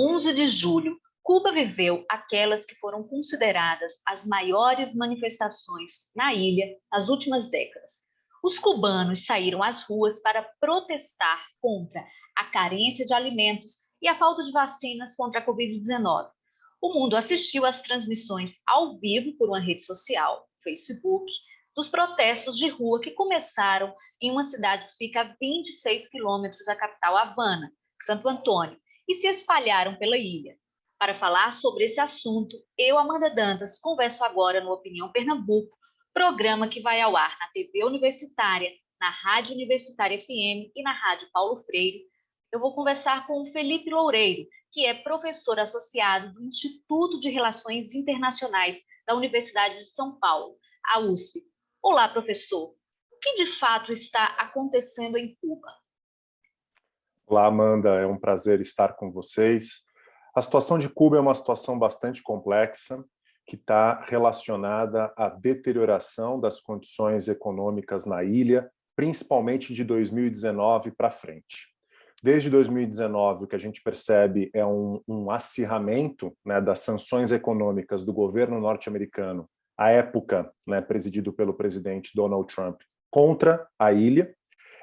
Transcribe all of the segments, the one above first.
11 de julho, Cuba viveu aquelas que foram consideradas as maiores manifestações na ilha nas últimas décadas. Os cubanos saíram às ruas para protestar contra a carência de alimentos e a falta de vacinas contra a Covid-19. O mundo assistiu às transmissões ao vivo por uma rede social, Facebook, dos protestos de rua que começaram em uma cidade que fica a 26 quilômetros da capital Havana, Santo Antônio, e se espalharam pela ilha. Para falar sobre esse assunto, eu, Amanda Dantas, converso agora no Opinião Pernambuco, programa que vai ao ar na TV Universitária, na Rádio Universitária FM e na Rádio Paulo Freire. Eu vou conversar com o Felipe Loureiro, que é professor associado do Instituto de Relações Internacionais da Universidade de São Paulo, a USP. Olá, professor. O que de fato está acontecendo em Cuba? Olá, Amanda. É um prazer estar com vocês. A situação de Cuba é uma situação bastante complexa, que está relacionada à deterioração das condições econômicas na ilha, principalmente de 2019 para frente. Desde 2019, o que a gente percebe é um acirramento, né, das sanções econômicas do governo norte-americano, à época, né, presidido pelo presidente Donald Trump, contra a ilha.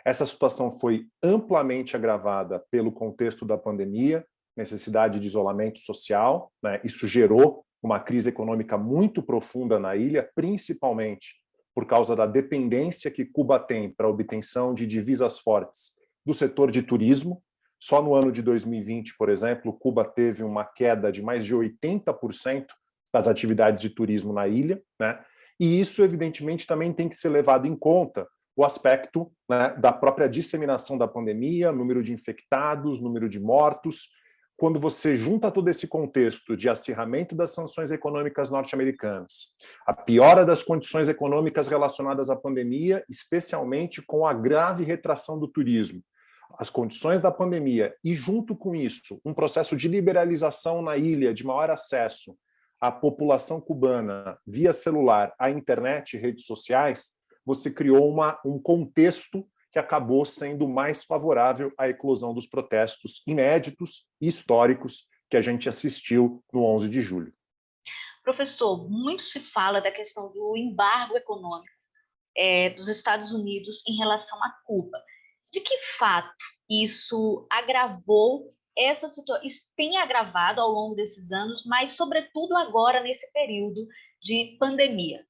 Essa situação foi amplamente agravada pelo contexto da pandemia, necessidade de isolamento social, né? Isso gerou uma crise econômica muito profunda na ilha, principalmente por causa da dependência que Cuba tem para a obtenção de divisas fortes do setor de turismo. Só no ano de 2020, por exemplo, Cuba teve uma queda de mais de 80% das atividades de turismo na ilha, né? E isso, evidentemente, também tem que ser levado em conta o aspecto, né, da própria disseminação da pandemia, número de infectados, número de mortos. Quando você junta todo esse contexto de acirramento das sanções econômicas norte-americanas, a piora das condições econômicas relacionadas à pandemia, especialmente com a grave retração do turismo, as condições da pandemia e, junto com isso, um processo de liberalização na ilha, de maior acesso à população cubana via celular, à internet e redes sociais, você criou um contexto que acabou sendo mais favorável à eclosão dos protestos inéditos e históricos que a gente assistiu no 11 de julho. Professor, muito se fala da questão do embargo econômico dos Estados Unidos em relação a Cuba. De que fato isso agravou essa situação? Isso tem agravado ao longo desses anos, mas sobretudo agora nesse período de pandemia.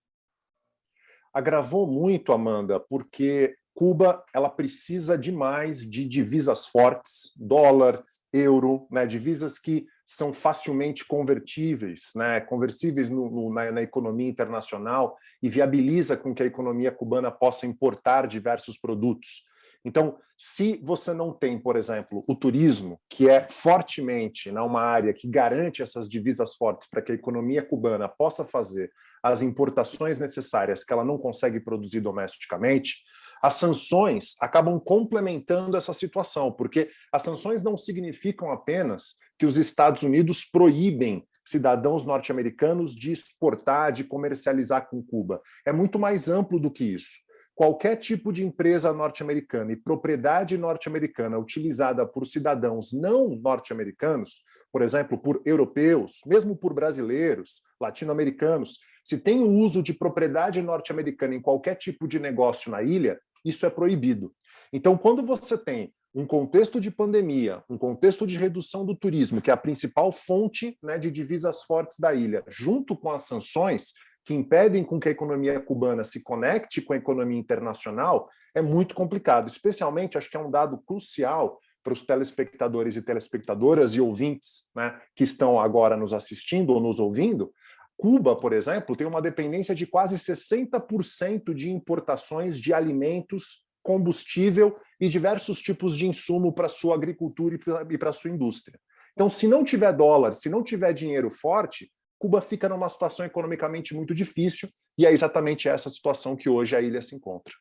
Agravou muito, Amanda, porque Cuba ela precisa demais de divisas fortes, dólar, euro, né, divisas que são facilmente convertíveis, né, conversíveis na economia internacional e viabiliza com que a economia cubana possa importar diversos produtos. Então, se você não tem, por exemplo, o turismo, que é fortemente, né, uma área que garante essas divisas fortes para que a economia cubana possa fazer as importações necessárias que ela não consegue produzir domesticamente, as sanções acabam complementando essa situação, porque as sanções não significam apenas que os Estados Unidos proíbem cidadãos norte-americanos de exportar, de comercializar com Cuba. É muito mais amplo do que isso. Qualquer tipo de empresa norte-americana e propriedade norte-americana utilizada por cidadãos não norte-americanos, por exemplo, por europeus, mesmo por brasileiros, latino-americanos, se tem o uso de propriedade norte-americana em qualquer tipo de negócio na ilha, isso é proibido. Então, quando você tem um contexto de pandemia, um contexto de redução do turismo, que é a principal fonte, né, de divisas fortes da ilha, junto com as sanções que impedem com que a economia cubana se conecte com a economia internacional, é muito complicado. Especialmente, acho que é um dado crucial para os telespectadores e telespectadoras e ouvintes, né, que estão agora nos assistindo ou nos ouvindo. Cuba, por exemplo, tem uma dependência de quase 60% de importações de alimentos, combustível e diversos tipos de insumo para a sua agricultura e para a sua indústria. Então, se não tiver dólar, se não tiver dinheiro forte, Cuba fica numa situação economicamente muito difícil, e é exatamente essa situação que hoje a ilha se encontra.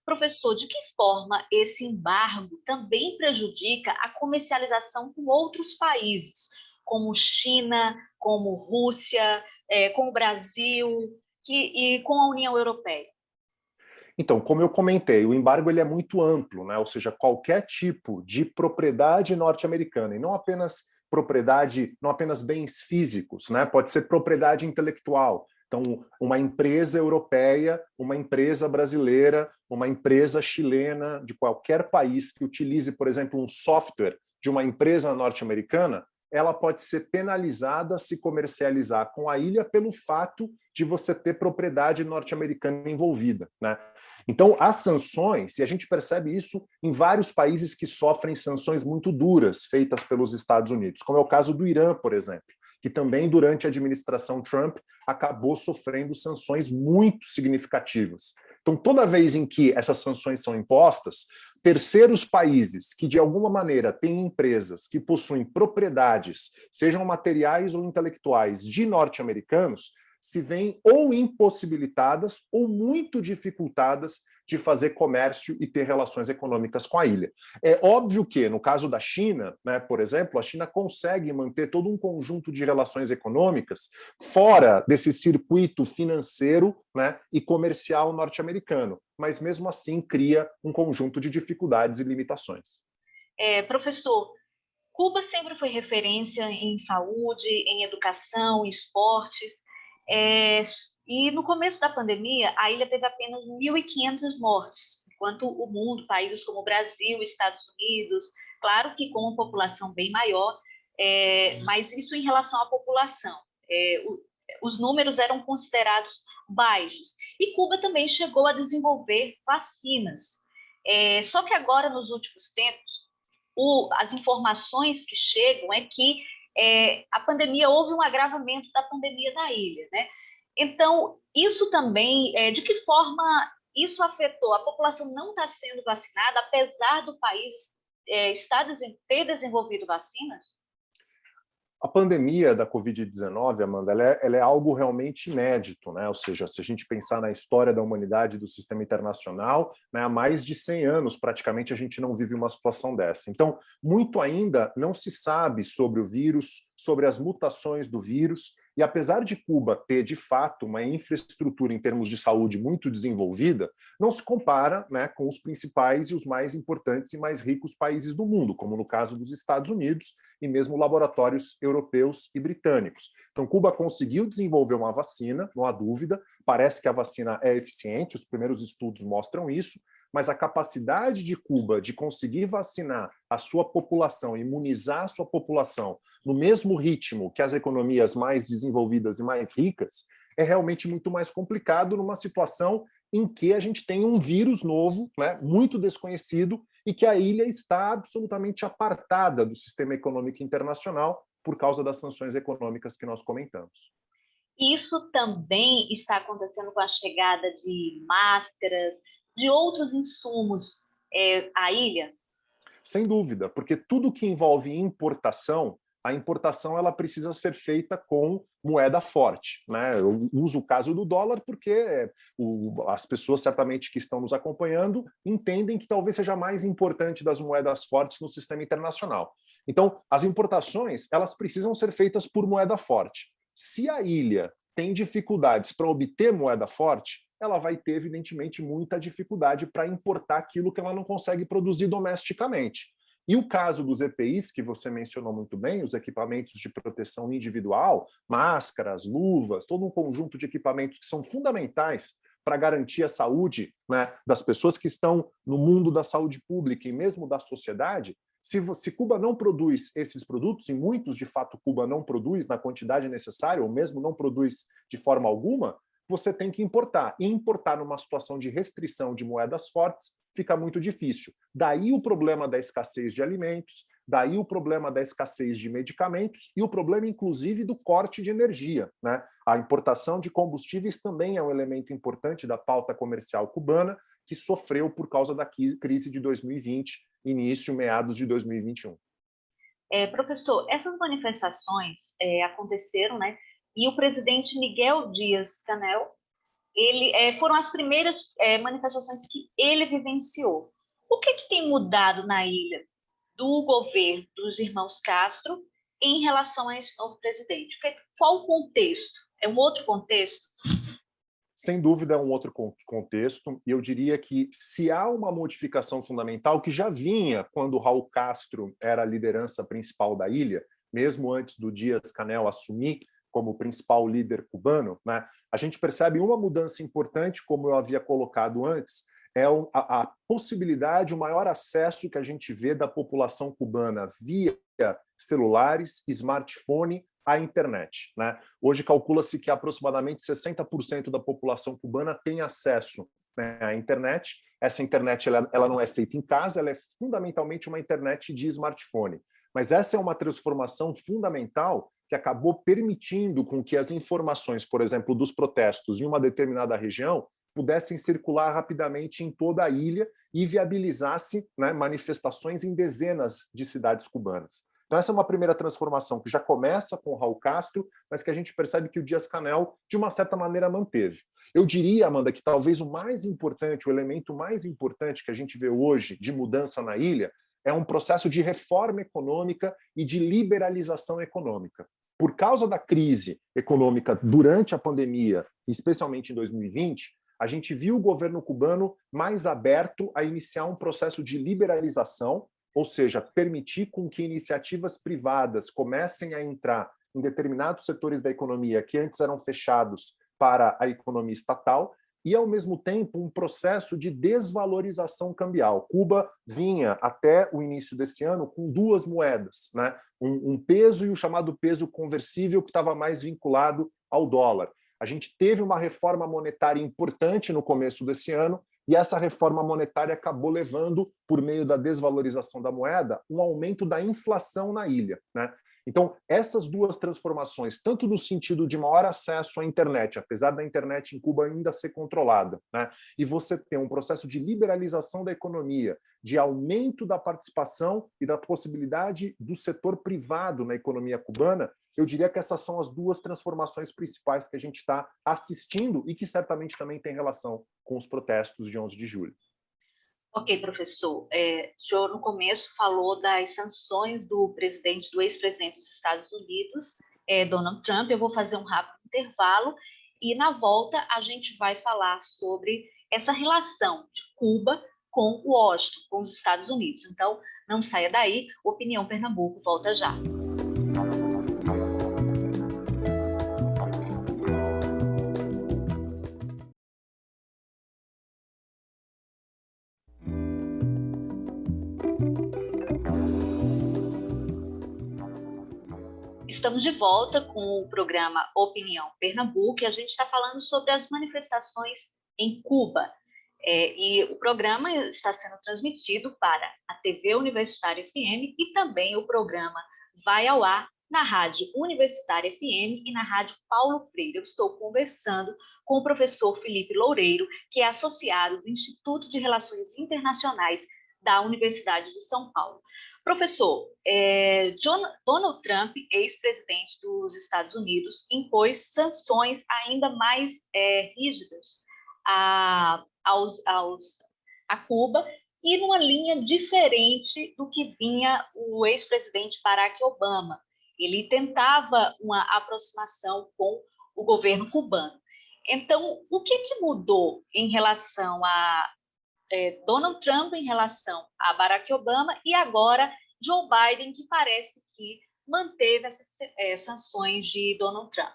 Professor, de que forma esse embargo também prejudica a comercialização com outros países, como China, como Rússia, com o Brasil e com a União Europeia? Então, como eu comentei, o embargo ele é muito amplo, né? Ou seja, qualquer tipo de propriedade norte-americana, e não apenas propriedade, não apenas bens físicos, né? Pode ser propriedade intelectual. Então, uma empresa europeia, uma empresa brasileira, uma empresa chilena, de qualquer país que utilize, por exemplo, um software de uma empresa norte-americana, ela pode ser penalizada se comercializar com a ilha pelo fato de você ter propriedade norte-americana envolvida, né? Então, as sanções, e a gente percebe isso em vários países que sofrem sanções muito duras feitas pelos Estados Unidos, como é o caso do Irã, por exemplo, que também, durante a administração Trump, acabou sofrendo sanções muito significativas. Então, toda vez em que essas sanções são impostas, terceiros países que, de alguma maneira, têm empresas que possuem propriedades, sejam materiais ou intelectuais, de norte-americanos, se veem ou impossibilitadas ou muito dificultadas de fazer comércio e ter relações econômicas com a ilha. É óbvio que, no caso da China, né, por exemplo, a China consegue manter todo um conjunto de relações econômicas fora desse circuito financeiro, né, e comercial norte-americano, mas mesmo assim cria um conjunto de dificuldades e limitações. Professor, Cuba sempre foi referência em saúde, em educação, em esportes. É, e no começo da pandemia, a ilha teve apenas 1.500 mortes, enquanto o mundo, países como o Brasil, Estados Unidos, claro que com uma população bem maior, mas isso em relação à população. Os números eram considerados baixos. E Cuba também chegou a desenvolver vacinas. Só que agora, nos últimos tempos, as informações que chegam é que a pandemia, houve um agravamento da pandemia da ilha, né? Então, isso também, de que forma isso afetou? A população não está sendo vacinada, apesar do país ter desenvolvido vacinas? A pandemia da Covid-19, Amanda, ela é algo realmente inédito, né? Ou seja, se a gente pensar na história da humanidade e do sistema internacional, né, há mais de 100 anos, praticamente, a gente não vive uma situação dessa. Então, muito ainda não se sabe sobre o vírus, sobre as mutações do vírus, e apesar de Cuba ter, de fato, uma infraestrutura em termos de saúde muito desenvolvida, não se compara, né, com os principais e os mais importantes e mais ricos países do mundo, como no caso dos Estados Unidos, e mesmo laboratórios europeus e britânicos. Então, Cuba conseguiu desenvolver uma vacina, não há dúvida, parece que a vacina é eficiente, os primeiros estudos mostram isso, mas a capacidade de Cuba de conseguir vacinar a sua população, imunizar a sua população no mesmo ritmo que as economias mais desenvolvidas e mais ricas, é realmente muito mais complicado numa situação em que a gente tem um vírus novo, né, muito desconhecido, e que a ilha está absolutamente apartada do sistema econômico internacional por causa das sanções econômicas que nós comentamos. Isso também está acontecendo com a chegada de máscaras, de outros insumos à ilha? Sem dúvida, porque tudo que envolve importação, a importação ela precisa ser feita com moeda forte, né? Eu uso o caso do dólar porque as pessoas certamente que estão nos acompanhando entendem que talvez seja mais importante das moedas fortes no sistema internacional. Então, as importações elas precisam ser feitas por moeda forte. Se a ilha tem dificuldades para obter moeda forte, ela vai ter, evidentemente, muita dificuldade para importar aquilo que ela não consegue produzir domesticamente. E o caso dos EPIs, que você mencionou muito bem, os equipamentos de proteção individual, máscaras, luvas, todo um conjunto de equipamentos que são fundamentais para garantir a saúde, né, das pessoas que estão no mundo da saúde pública e mesmo da sociedade. Se Cuba não produz esses produtos, e muitos, de fato, Cuba não produz na quantidade necessária, ou mesmo não produz de forma alguma, você tem que importar. E importar numa situação de restrição de moedas fortes fica muito difícil. Daí o problema da escassez de alimentos, daí o problema da escassez de medicamentos e o problema, inclusive, do corte de energia, né? A importação de combustíveis também é um elemento importante da pauta comercial cubana, que sofreu por causa da crise de 2020, início, meados de 2021. Professor, essas manifestações aconteceram, né? E o presidente Miguel Dias-Canel, foram as primeiras manifestações que ele vivenciou. O que tem mudado na ilha do governo dos irmãos Castro em relação a esse novo presidente? Qual o contexto? É um outro contexto? Sem dúvida, é um outro contexto, e eu diria que se há uma modificação fundamental que já vinha quando Raul Castro era a liderança principal da ilha, mesmo antes do Díaz-Canel assumir como principal líder cubano, né, a gente percebe uma mudança importante, como eu havia colocado antes, é a possibilidade, o maior acesso que a gente vê da população cubana via celulares, smartphone, à internet, né? Hoje calcula-se que aproximadamente 60% da população cubana tem acesso, né, à internet. Essa internet ela não é feita em casa, ela é fundamentalmente uma internet de smartphone. Mas essa é uma transformação fundamental que acabou permitindo com que as informações, por exemplo, dos protestos em uma determinada região pudessem circular rapidamente em toda a ilha e viabilizasse, né, manifestações em dezenas de cidades cubanas. Então essa é uma primeira transformação que já começa com o Raul Castro, mas que a gente percebe que o Díaz-Canel, de uma certa maneira, manteve. Eu diria, Amanda, que talvez o mais importante, o elemento mais importante que a gente vê hoje de mudança na ilha é um processo de reforma econômica e de liberalização econômica. Por causa da crise econômica durante a pandemia, especialmente em 2020, a gente viu o governo cubano mais aberto a iniciar um processo de liberalização, ou seja, permitir com que iniciativas privadas comecem a entrar em determinados setores da economia que antes eram fechados para a economia estatal, e, ao mesmo tempo, um processo de desvalorização cambial. Cuba vinha, até o início desse ano, com duas moedas, né? Um peso e o chamado peso conversível, que estava mais vinculado ao dólar. A gente teve uma reforma monetária importante no começo desse ano, e essa reforma monetária acabou levando, por meio da desvalorização da moeda, um aumento da inflação na ilha, né? Então, essas duas transformações, tanto no sentido de maior acesso à internet, apesar da internet em Cuba ainda ser controlada, né, e você ter um processo de liberalização da economia, de aumento da participação e da possibilidade do setor privado na economia cubana, eu diria que essas são as duas transformações principais que a gente está assistindo e que certamente também tem relação com os protestos de 11 de julho. Ok, professor. O senhor, no começo, falou das sanções do ex-presidente dos Estados Unidos, Donald Trump. Eu vou fazer um rápido intervalo e, na volta, a gente vai falar sobre essa relação de Cuba com Washington, com os Estados Unidos. Então, não saia daí. Opinião Pernambuco volta já. Estamos de volta com o programa Opinião Pernambuco e a gente está falando sobre as manifestações em Cuba. E o programa está sendo transmitido para a TV Universitária FM e também o programa vai ao ar na Rádio Universitária FM e na Rádio Paulo Freire. Eu estou conversando com o professor Felipe Loureiro, que é associado do Instituto de Relações Internacionais da Universidade de São Paulo. Professor, Donald Trump, ex-presidente dos Estados Unidos, impôs sanções ainda mais rígidas a Cuba e numa linha diferente do que vinha o ex-presidente Barack Obama. Ele tentava uma aproximação com o governo cubano. Então, o que mudou em relação a Donald Trump em relação a Barack Obama e agora Joe Biden, que parece que manteve essas sanções de Donald Trump?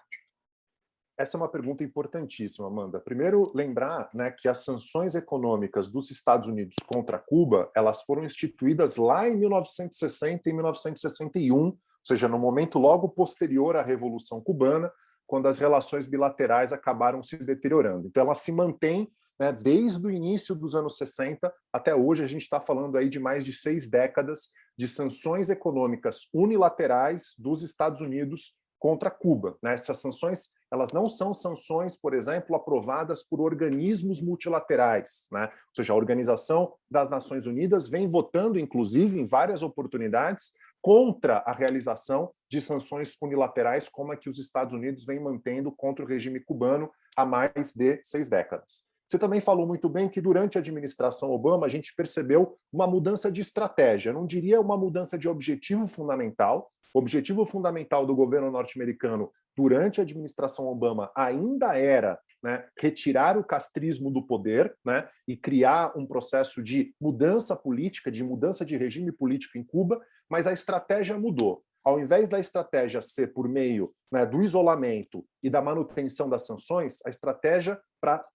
Essa é uma pergunta importantíssima, Amanda. Primeiro, lembrar, né, que as sanções econômicas dos Estados Unidos contra Cuba, elas foram instituídas lá em 1960 e 1961, ou seja, no momento logo posterior à Revolução Cubana, quando as relações bilaterais acabaram se deteriorando. Então, elas se mantêm, né, desde o início dos anos 60 até hoje. A gente está falando aí de mais de 6 décadas de sanções econômicas unilaterais dos Estados Unidos contra Cuba, né? Essas sanções, elas não são sanções, por exemplo, aprovadas por organismos multilaterais, né? Ou seja, a Organização das Nações Unidas vem votando, inclusive, em várias oportunidades, contra a realização de sanções unilaterais como a que os Estados Unidos vêm mantendo contra o regime cubano há mais de 6 décadas. Você também falou muito bem que durante a administração Obama a gente percebeu uma mudança de estratégia, eu não diria uma mudança de objetivo fundamental. O objetivo fundamental do governo norte-americano durante a administração Obama ainda era, né, retirar o castrismo do poder, né, e criar um processo de mudança política, de mudança de regime político em Cuba, mas a estratégia mudou. ao invés da estratégia ser por meio, né, do isolamento e da manutenção das sanções, a estratégia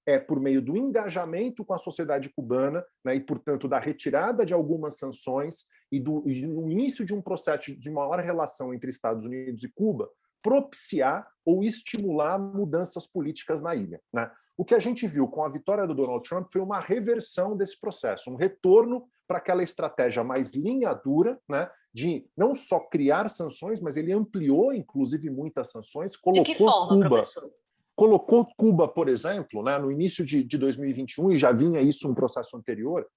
é por meio do engajamento com a sociedade cubana, né, e, portanto, da retirada de algumas sanções e do início de um processo de maior relação entre Estados Unidos e Cuba, propiciar ou estimular mudanças políticas na ilha, né? O que a gente viu com a vitória do Donald Trump foi uma reversão desse processo, um retorno para aquela estratégia mais linha dura, né, de não só criar sanções, mas ele ampliou, inclusive, muitas sanções, De que forma, professor? Colocou Cuba, por exemplo, né, no início de 2021, e já vinha isso um processo anterior,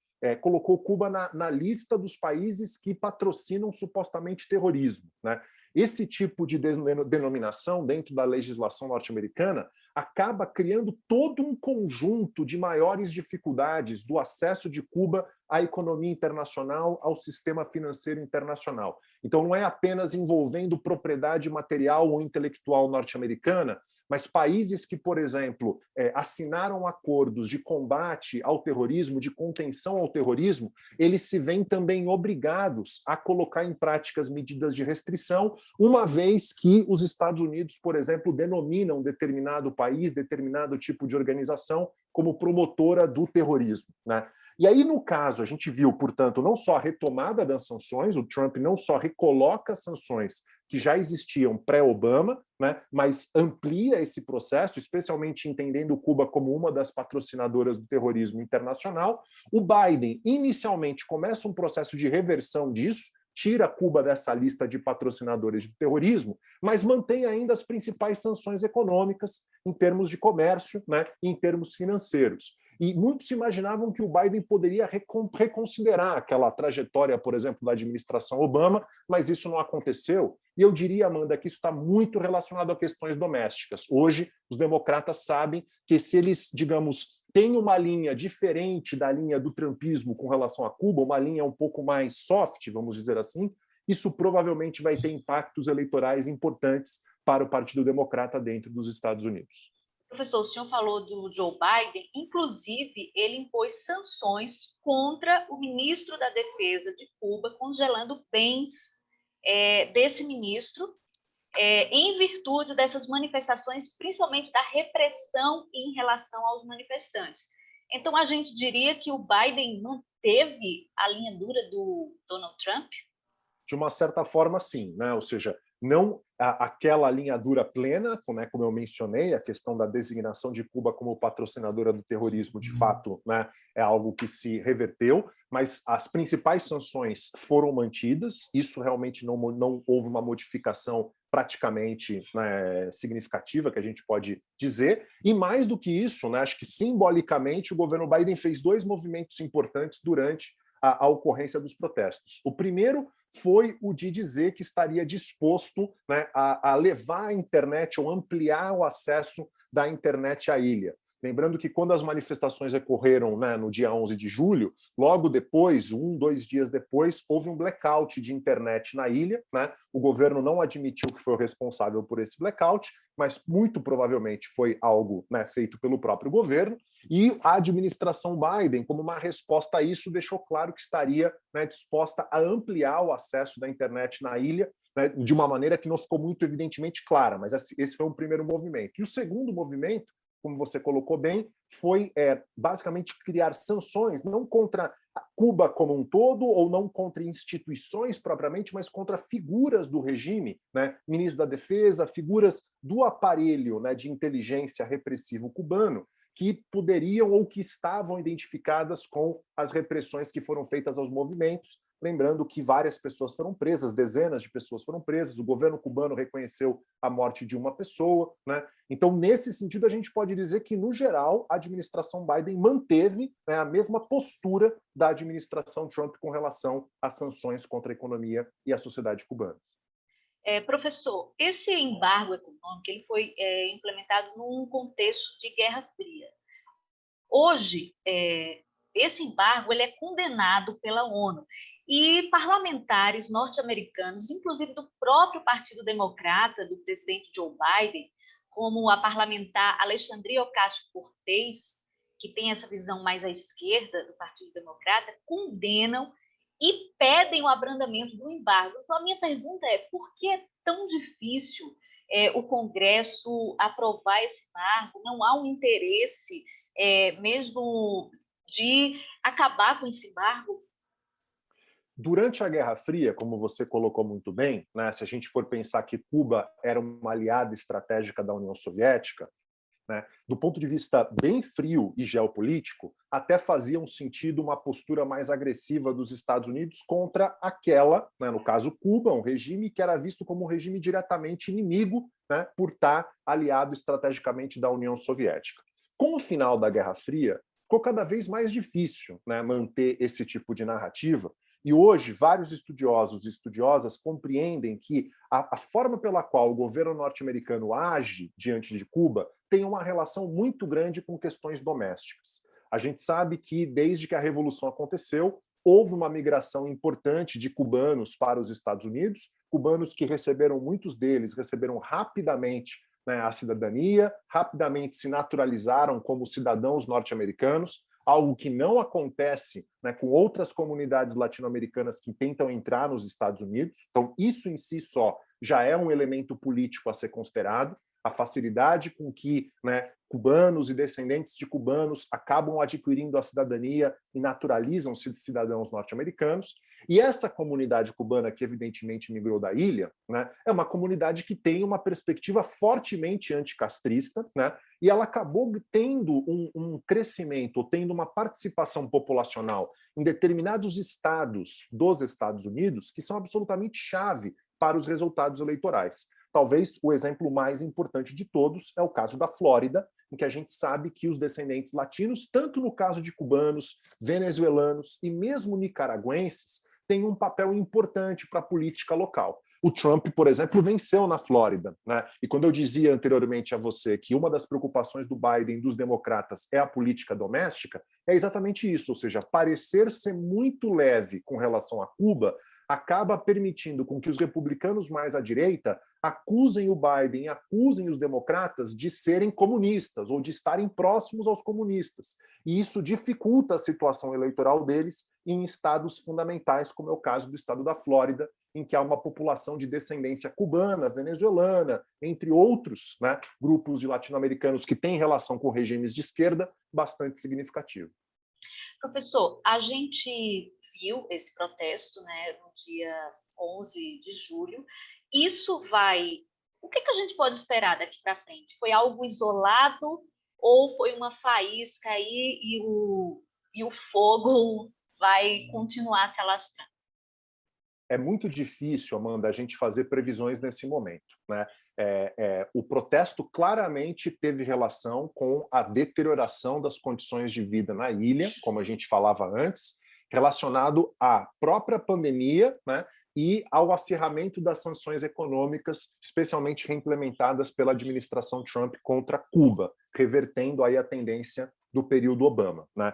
colocou Cuba na lista dos países que patrocinam supostamente terrorismo, né? Esse tipo de denominação dentro da legislação norte-americana acaba criando todo um conjunto de maiores dificuldades do acesso de Cuba à economia internacional, ao sistema financeiro internacional. Então, não é apenas envolvendo propriedade material ou intelectual norte-americana, mas países que, por exemplo, assinaram acordos de combate ao terrorismo, de contenção ao terrorismo, eles se veem também obrigados a colocar em práticas medidas de restrição, uma vez que os Estados Unidos, por exemplo, denominam determinado país, determinado tipo de organização como promotora do terrorismo, né? E aí, no caso, a gente viu, portanto, não só a retomada das sanções, o Trump não só recoloca sanções que já existiam pré-Obama, né, mas amplia esse processo, especialmente entendendo Cuba como uma das patrocinadoras do terrorismo internacional. O Biden, inicialmente, começa um processo de reversão disso, tira Cuba dessa lista de patrocinadores do terrorismo, mas mantém ainda as principais sanções econômicas em termos de comércio, né, e em termos financeiros. E muitos imaginavam que o Biden poderia reconsiderar aquela trajetória, por exemplo, da administração Obama, mas isso não aconteceu. E eu diria, Amanda, que isso está muito relacionado a questões domésticas. Hoje, os democratas sabem que se eles, digamos, têm uma linha diferente da linha do trumpismo com relação a Cuba, uma linha um pouco mais soft, vamos dizer assim, isso provavelmente vai ter impactos eleitorais importantes para o Partido Democrata dentro dos Estados Unidos. Professor, o senhor falou do Joe Biden, inclusive ele impôs sanções contra o ministro da Defesa de Cuba, congelando bens desse ministro, em virtude dessas manifestações, principalmente da repressão em relação aos manifestantes. Então, a gente diria que o Biden manteve a linha dura do Donald Trump? De uma certa forma, sim, né? Ou seja, não aquela linha dura plena, né, como eu mencionei, a questão da designação de Cuba como patrocinadora do terrorismo, de fato, né, é algo que se reverteu, mas as principais sanções foram mantidas, isso realmente não houve uma modificação praticamente, né, significativa, que a gente pode dizer, e mais do que isso, né, acho que simbolicamente o governo Biden fez dois movimentos importantes durante a ocorrência dos protestos. O primeiro foi o de dizer que estaria disposto, né, a levar a internet ou ampliar o acesso da internet à ilha. Lembrando que quando as manifestações ocorreram, né, no dia 11 de julho, logo depois, 2 dias depois, houve um blackout de internet na ilha, né? O governo não admitiu que foi o responsável por esse blackout, mas muito provavelmente foi algo, né, feito pelo próprio governo, e a administração Biden, como uma resposta a isso, deixou claro que estaria, né, disposta a ampliar o acesso da internet na ilha, né, de uma maneira que não ficou muito evidentemente clara, mas esse foi um primeiro movimento. E o segundo movimento, como você colocou bem, foi basicamente criar sanções, não contra Cuba como um todo, ou não contra instituições propriamente, mas contra figuras do regime, né? Ministro da Defesa, figuras do aparelho, né, de inteligência repressivo cubano, que poderiam ou que estavam identificadas com as repressões que foram feitas aos movimentos. Lembrando que várias pessoas foram presas, dezenas de pessoas foram presas, o governo cubano reconheceu a morte de uma pessoa, né? Então, nesse sentido, a gente pode dizer que, no geral, a administração Biden manteve, né, a mesma postura da administração Trump com relação às sanções contra a economia e a sociedade cubanas. Professor, esse embargo econômico ele foi implementado num contexto de Guerra Fria. Hoje, esse embargo ele é condenado pela ONU e parlamentares norte-americanos, inclusive do próprio Partido Democrata, do presidente Joe Biden, como a parlamentar Alexandria Ocasio-Cortez, que tem essa visão mais à esquerda do Partido Democrata, condenam e pedem o abrandamento do embargo. Então, a minha pergunta é: por que é tão difícil o Congresso aprovar esse embargo? Não há um interesse mesmo de acabar com esse embargo? Durante a Guerra Fria, como você colocou muito bem, né, se a gente for pensar que Cuba era uma aliada estratégica da União Soviética, né, do ponto de vista bem frio e geopolítico, até fazia um sentido uma postura mais agressiva dos Estados Unidos contra aquela, né, no caso Cuba, um regime que era visto como um regime diretamente inimigo, né, por estar aliado estrategicamente da União Soviética. Com o final da Guerra Fria, ficou cada vez mais difícil, né, manter esse tipo de narrativa. E hoje, vários estudiosos e estudiosas compreendem que a forma pela qual o governo norte-americano age diante de Cuba tem uma relação muito grande com questões domésticas. A gente sabe que, desde que a Revolução aconteceu, houve uma migração importante de cubanos para os Estados Unidos, cubanos que receberam, muitos deles, receberam rapidamente, né, a cidadania, rapidamente se naturalizaram como cidadãos norte-americanos, algo que não acontece, né, com outras comunidades latino-americanas que tentam entrar nos Estados Unidos. Então, isso em si só já é um elemento político a ser considerado, a facilidade com que, né, cubanos e descendentes de cubanos acabam adquirindo a cidadania e naturalizam-se de cidadãos norte-americanos. E essa comunidade cubana, que evidentemente migrou da ilha, né, é uma comunidade que tem uma perspectiva fortemente anticastrista, né, e ela acabou tendo um crescimento, tendo uma participação populacional em determinados estados dos Estados Unidos que são absolutamente chave para os resultados eleitorais. Talvez o exemplo mais importante de todos é o caso da Flórida, em que a gente sabe que os descendentes latinos, tanto no caso de cubanos, venezuelanos e mesmo nicaragüenses, têm um papel importante para a política local. O Trump, por exemplo, venceu na Flórida, né? E quando eu dizia anteriormente a você que uma das preocupações do Biden, dos democratas, é a política doméstica, é exatamente isso, ou seja, parecer ser muito leve com relação a Cuba acaba permitindo com que os republicanos mais à direita acusem o Biden, acusem os democratas de serem comunistas ou de estarem próximos aos comunistas. E isso dificulta a situação eleitoral deles em estados fundamentais, como é o caso do estado da Flórida, em que há uma população de descendência cubana, venezuelana, entre outros, né, grupos de latino-americanos que têm relação com regimes de esquerda, bastante significativo. Professor, a gente viu esse protesto, né, no dia 11 de julho. Isso vai... O que a gente pode esperar daqui para frente? Foi algo isolado ou foi uma faísca aí e o fogo vai continuar se alastrando? É muito difícil, Amanda, a gente fazer previsões nesse momento, né? O protesto claramente teve relação com a deterioração das condições de vida na ilha, como a gente falava antes, relacionado à própria pandemia, né, e ao acirramento das sanções econômicas, especialmente reimplementadas pela administração Trump contra Cuba, revertendo aí a tendência do período Obama, né?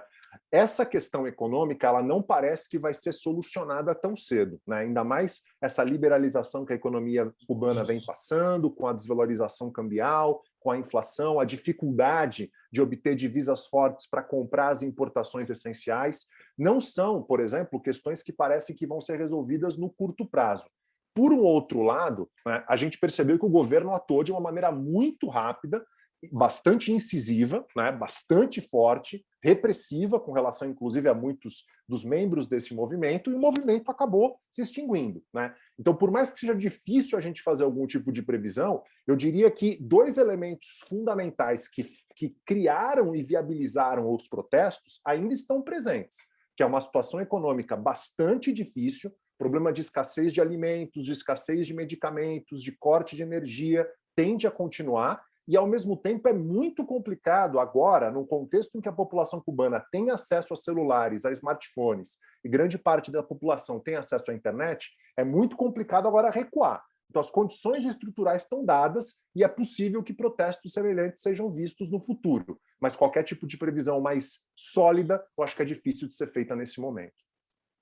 Essa questão econômica, ela não parece que vai ser solucionada tão cedo, né? Ainda mais essa liberalização que a economia cubana vem passando, com a desvalorização cambial, com a inflação, a dificuldade de obter divisas fortes para comprar as importações essenciais, não são, por exemplo, questões que parecem que vão ser resolvidas no curto prazo. Por um outro lado, né, a gente percebeu que o governo atuou de uma maneira muito rápida, bastante incisiva, né, bastante forte, repressiva com relação, inclusive, a muitos dos membros desse movimento, e o movimento acabou se extinguindo, né? Então, por mais que seja difícil a gente fazer algum tipo de previsão, eu diria que dois elementos fundamentais que criaram e viabilizaram os protestos ainda estão presentes, que é uma situação econômica bastante difícil, problema de escassez de alimentos, de escassez de medicamentos, de corte de energia, tende a continuar, e, ao mesmo tempo, é muito complicado agora, num contexto em que a população cubana tem acesso a celulares, a smartphones, e grande parte da população tem acesso à internet, é muito complicado agora recuar. Então, as condições estruturais estão dadas e é possível que protestos semelhantes sejam vistos no futuro. Mas qualquer tipo de previsão mais sólida, eu acho que é difícil de ser feita nesse momento.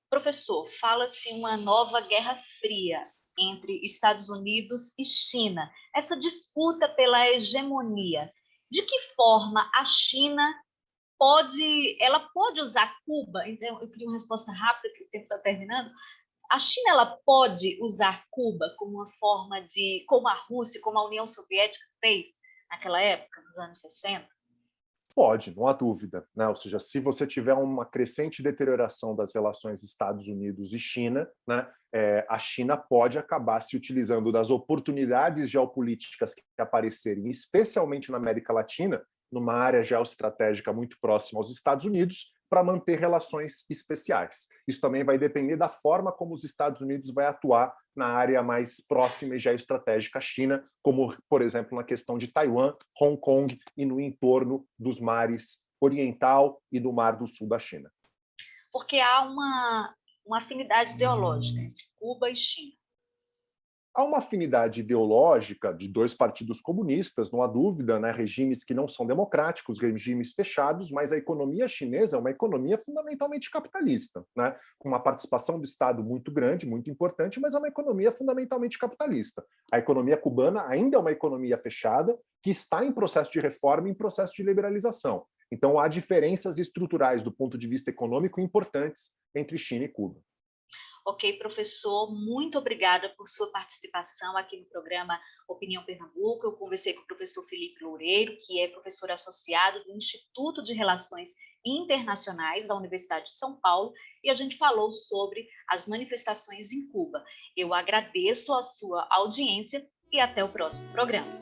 Professor, fala-se uma nova Guerra Fria entre Estados Unidos e China, essa disputa pela hegemonia. De que forma a China ela pode usar Cuba? Então, eu queria uma resposta rápida, que o tempo está terminando. A China ela pode usar Cuba como uma forma de, como a Rússia, como a União Soviética fez naquela época, nos anos 60? Pode, não há dúvida, né? Ou seja, se você tiver uma crescente deterioração das relações Estados Unidos e China, né, a China pode acabar se utilizando das oportunidades geopolíticas que aparecerem, especialmente na América Latina, numa área geoestratégica muito próxima aos Estados Unidos, para manter relações especiais. Isso também vai depender da forma como os Estados Unidos vai atuar na área mais próxima e geoestratégica à China, como, por exemplo, na questão de Taiwan, Hong Kong e no entorno dos mares Oriental e do Mar do Sul da China. Porque há uma afinidade ideológica entre Cuba e China. Há uma afinidade ideológica de dois partidos comunistas, não há dúvida, né? Regimes que não são democráticos, regimes fechados, mas a economia chinesa é uma economia fundamentalmente capitalista, né? Com uma participação do Estado muito grande, muito importante, mas é uma economia fundamentalmente capitalista. A economia cubana ainda é uma economia fechada, que está em processo de reforma e em processo de liberalização. Então, há diferenças estruturais do ponto de vista econômico importantes entre China e Cuba. Ok, professor, muito obrigada por sua participação aqui no programa Opinião Pernambuco. Eu conversei com o professor Felipe Loureiro, que é professor associado do Instituto de Relações Internacionais da Universidade de São Paulo, e a gente falou sobre as manifestações em Cuba. Eu agradeço a sua audiência e até o próximo programa.